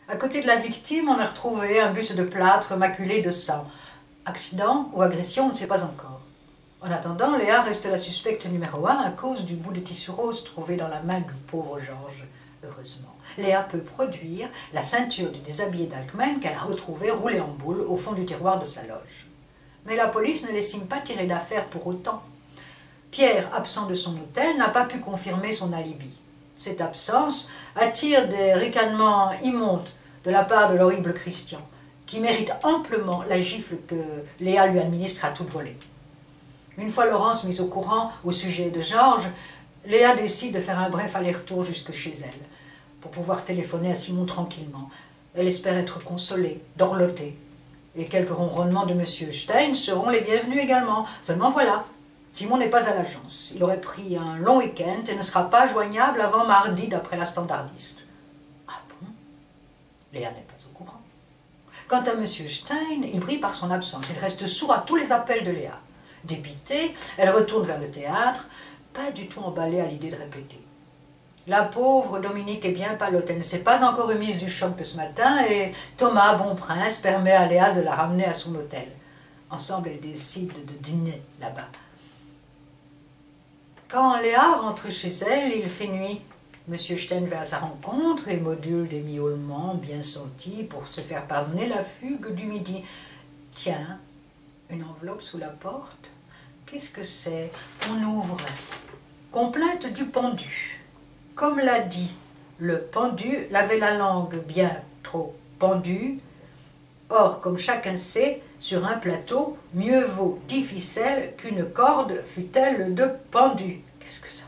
À côté de la victime, on a retrouvé un buste de plâtre maculé de sang. Accident ou agression, on ne sait pas encore. En attendant, Léa reste la suspecte numéro 1 à cause du bout de tissu rose trouvé dans la main du pauvre Georges. Heureusement, Léa peut produire la ceinture du déshabillé d'Alkman qu'elle a retrouvée roulée en boule au fond du tiroir de sa loge. Mais la police ne l'estime pas tirée d'affaire pour autant. Pierre, absent de son hôtel, n'a pas pu confirmer son alibi. Cette absence attire des ricanements immondes de la part de l'horrible Christian, qui mérite amplement la gifle que Léa lui administre à toute volée. Une fois Laurence mise au courant au sujet de Georges, Léa décide de faire un bref aller-retour jusque chez elle, pour pouvoir téléphoner à Simon tranquillement. Elle espère être consolée, dorlotée. Et quelques ronronnements de M. Stein seront les bienvenus également. Seulement voilà, Simon n'est pas à l'agence. Il aurait pris un long week-end et ne sera pas joignable avant mardi d'après la standardiste. Ah bon? Léa n'est pas au courant. Quant à M. Stein, il brille par son absence. Il reste sourd à tous les appels de Léa. Dépitée, elle retourne vers le théâtre, pas du tout emballée à l'idée de répéter. La pauvre Dominique est bien palote, elle ne s'est pas encore remise du choc de ce matin et Thomas, bon prince, permet à Léa de la ramener à son hôtel. Ensemble, elles décident de dîner là-bas. Quand Léa rentre chez elle, il fait nuit. Monsieur Stein va à sa rencontre et module des miaulements bien sentis pour se faire pardonner la fugue du midi. Tiens, une enveloppe sous la porte. Qu'est-ce que c'est? On ouvre. Complainte du pendu. Comme l'a dit le pendu, l'avait la langue bien trop pendue. Or, comme chacun sait, sur un plateau, mieux vaut 10 ficelles qu'une corde, fût-elle de pendu. Qu'est-ce que ça